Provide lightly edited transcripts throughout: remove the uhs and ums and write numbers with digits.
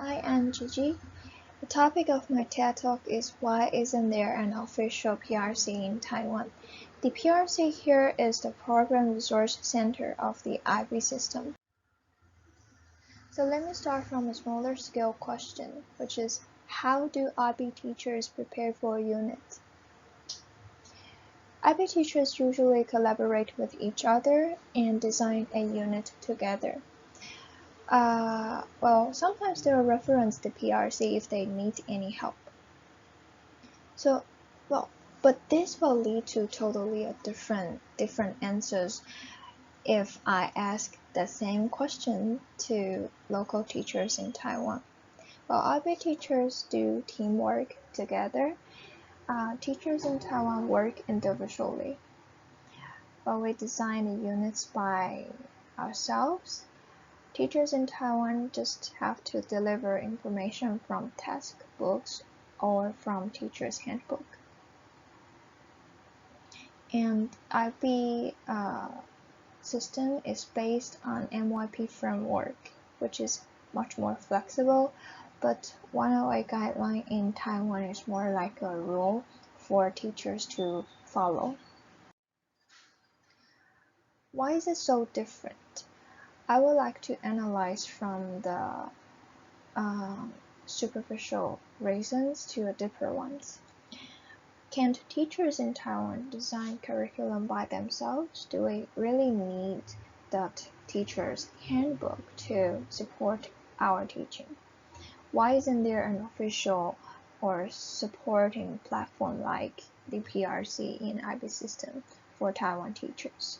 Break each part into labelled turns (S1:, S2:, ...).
S1: Hi, I'm Gigi. The topic of my TED Talk is why isn't there an official PRC in Taiwan? The PRC here is the Program Resource Center of the IB system. So let me start from a smaller scale question, which is how do IB teachers prepare for a unit? IB teachers usually collaborate with each other and design a unit together. Sometimes they will reference the PRC if they need any help. But this will lead to totally different answers if I ask the same question to local teachers in Taiwan. Well, IB teachers do teamwork together. Teachers in Taiwan work individually. But we design the units by ourselves. Teachers in Taiwan just have to deliver information from textbooks or from teacher's handbook. And IB system is based on MYP framework, which is much more flexible, but 108 guideline in Taiwan is more like a rule for teachers to follow. Why is it so different? I would like to analyze from the superficial reasons to the deeper ones. Can't teachers in Taiwan design curriculum by themselves? Do we really need that teacher's handbook to support our teaching? Why isn't there an official or supporting platform like the PRC in IB system for Taiwan teachers?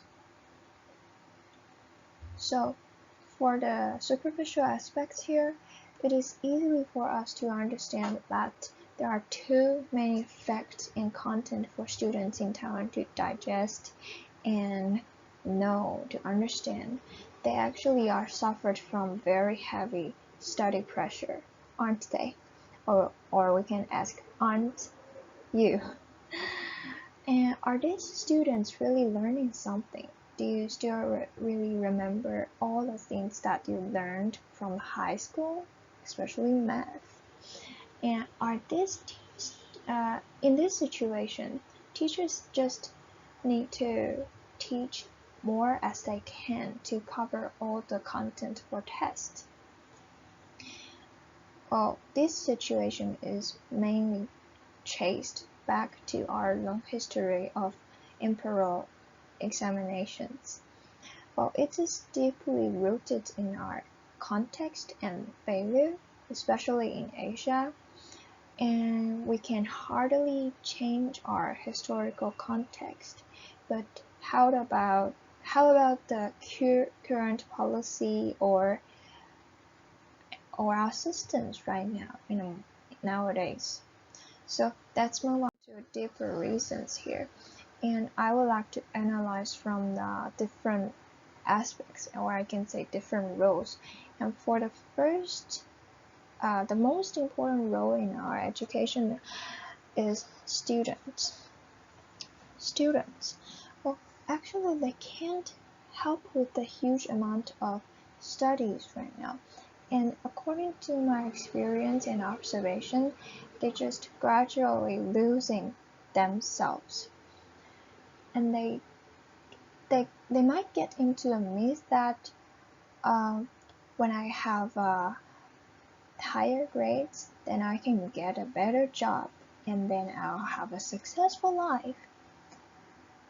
S1: So, for the superficial aspects here, it is easy for us to understand that there are too many facts and content for students in Taiwan to digest and know, to understand. They actually are suffered from very heavy study pressure, aren't they? Or we can ask, aren't you? And are these students really learning something? Do you still really remember all the things that you learned from high school, especially math? And are these in this situation, teachers just need to teach more as they can to cover all the content for tests? Well, this situation is mainly traced back to our long history of imperial examinations. Well, it is deeply rooted in our context and value, especially in Asia, and we can hardly change our historical context. But how about the current policy or our systems right now, nowadays? So let's move on to deeper reasons here. And I would like to analyze from the different aspects, or I can say different roles. And for the first, the most important role in our education is students. Well, actually they can't help with the huge amount of studies right now. And according to my experience and observation, they're just gradually losing themselves. And they might get into a myth that when I have higher grades, then I can get a better job and then I'll have a successful life.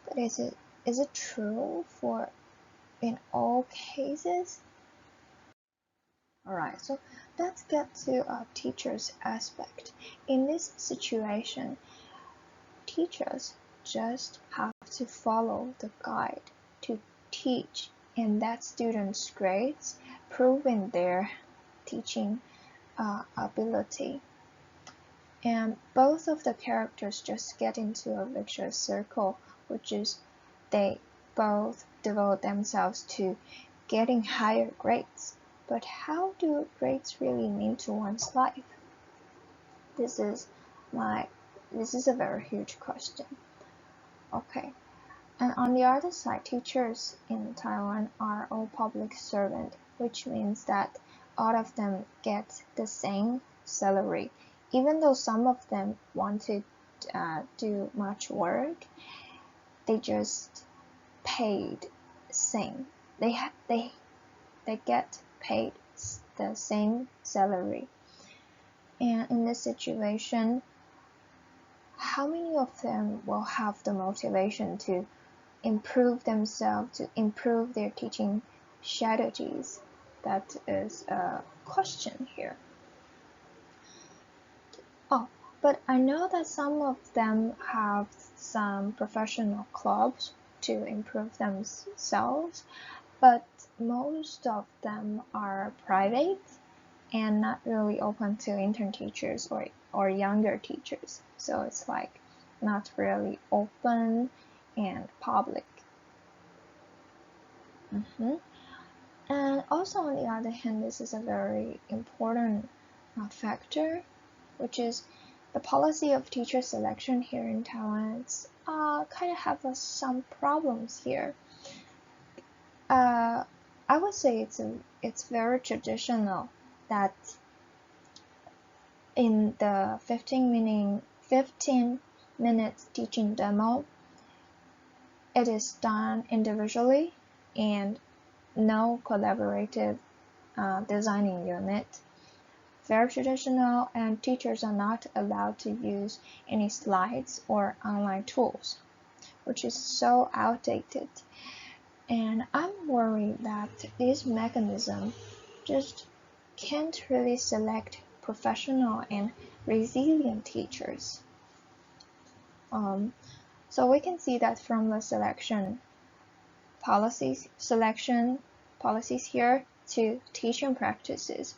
S1: But is it true for in all cases? Alright, so let's get to a teacher's aspect. In this situation, teachers just have to follow the guide to teach, and that students' grades proving their teaching ability. And both of the characters just get into a vicious circle, which is they both devote themselves to getting higher grades. But how do grades really mean to one's life? This is a very huge question. Okay. And on the other side, teachers in Taiwan are all public servants, which means that all of them get the same salary. Even though some of them want to do much work, they just paid same. They get paid the same salary. And in this situation, how many of them will have the motivation to improve themselves, to improve their teaching strategies? That is a question here. Oh, but I know that some of them have some professional clubs to improve themselves, but most of them are private and not really open to intern teachers or younger teachers. So it's like not really open and public. And also on the other hand, this is a very important factor, which is the policy of teacher selection here in Taiwan. It's kind of have some problems here. I would say it's very traditional that in the 15 minutes teaching demo, it is done individually and no collaborative designing unit. Very traditional, and teachers are not allowed to use any slides or online tools, which is so outdated. And I'm worried that this mechanism just can't really select professional and resilient teachers. So we can see that from the selection policies here to teaching practices,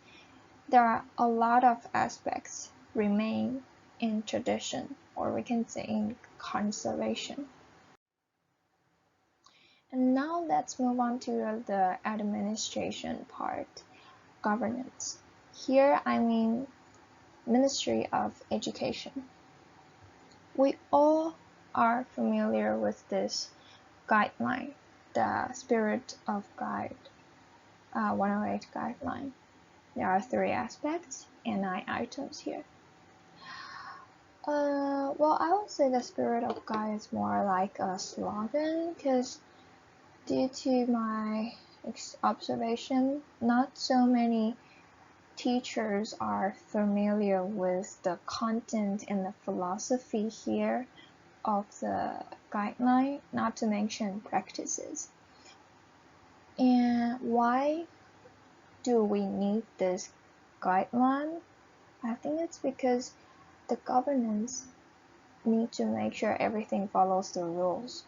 S1: there are a lot of aspects remain in tradition, or we can say in conservation. And now let's move on to the administration part, governance. Here I mean Ministry of Education. We all are familiar with this guideline, the Spirit of Guide 108 guideline. There are 3 aspects and 9 items here. Well, I would say the Spirit of Guide is more like a slogan, because due to my observation, not so many teachers are familiar with the content and the philosophy here of the guideline, not to mention practices. And why do we need this guideline? I think it's because the governance need to make sure everything follows the rules.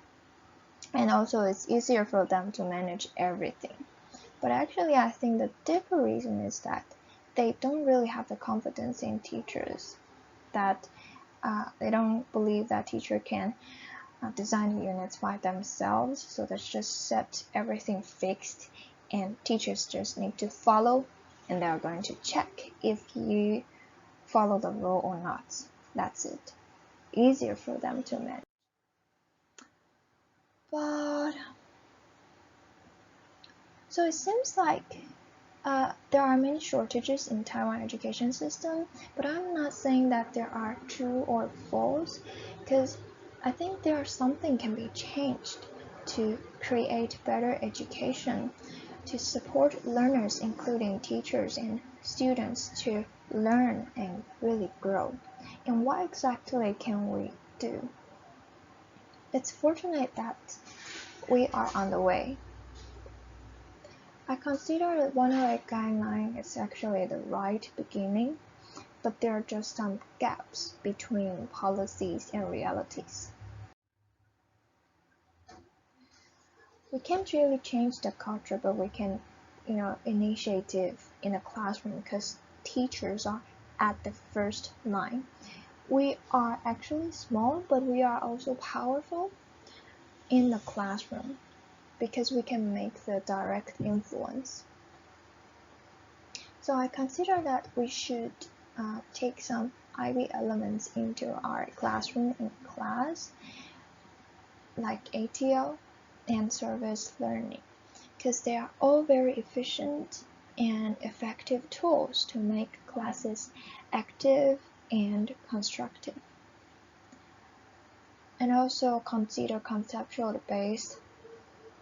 S1: And also it's easier for them to manage everything. But actually I think the deeper reason is that they don't really have the confidence in teachers, that they don't believe that teacher can design units by themselves, so let's just set everything fixed and teachers just need to follow, and they're going to check if you follow the rule or not. That's it. Easier for them to manage. But so it seems like there are many shortages in Taiwan education system, but I'm not saying that there are true or false, because I think something can be changed to create better education, to support learners, including teachers and students, to learn and really grow. And what exactly can we do? It's fortunate that we are on the way. I consider that 108 guideline is actually the right beginning, but there are just some gaps between policies and realities. We can't really change the culture, but we can, initiative in the classroom, because teachers are at the first line. We are actually small, but we are also powerful in the classroom, because we can make the direct influence. So I consider that we should take some IB elements into our classroom and class, like ATL and service learning, because they are all very efficient and effective tools to make classes active and constructive. And also consider conceptual-based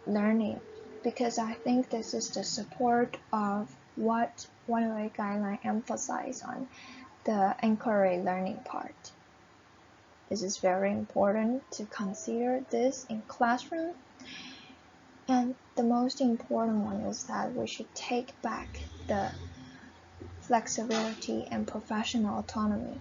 S1: learning, because I think this is the support of what 108 guideline emphasize on the inquiry learning part. This is very important to consider this in classroom. And the most important one is that we should take back the flexibility and professional autonomy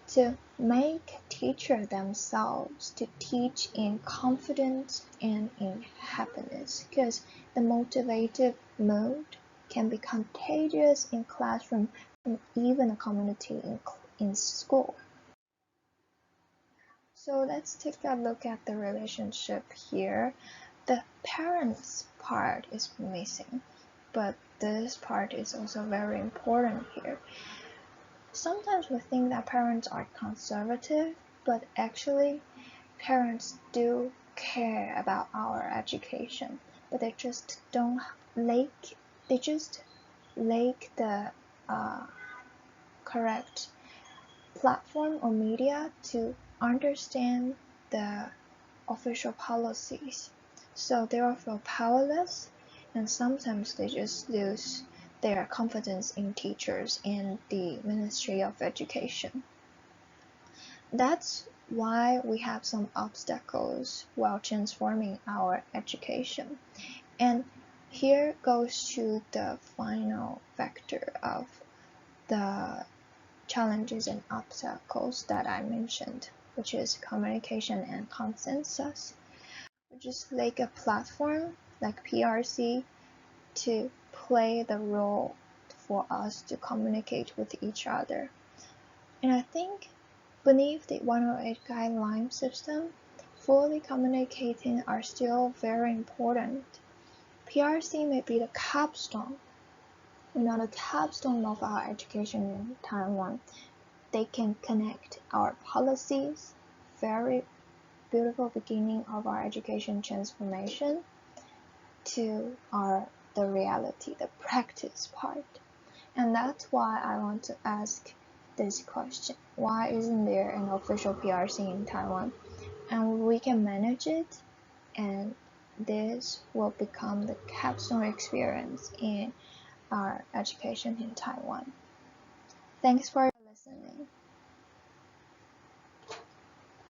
S1: to make teachers themselves to teach in confidence and in happiness, because the motivated mood can be contagious in classroom and even a community in school. So let's take a look at the relationship here. The parents part is missing, but this part is also very important here. Sometimes we think that parents are conservative, but actually parents do care about our education, but they just lack the correct platform or media to understand the official policies. So they feel powerless, and sometimes they just lose their confidence in teachers and the Ministry of Education. That's why we have some obstacles while transforming our education. And here goes to the final factor of the challenges and obstacles that I mentioned, which is communication and consensus, which is like a platform like PRC to play the role for us to communicate with each other. And I think beneath the 108 guideline system, fully communicating are still very important. PRC may be the capstone, the capstone of our education in Taiwan. They can connect our policies, very beautiful beginning of our education transformation, to the reality, the practice part. And that's why I want to ask this question. Why isn't there an official PRC in Taiwan? And we can manage it, and this will become the capstone experience in our education in Taiwan. Thanks for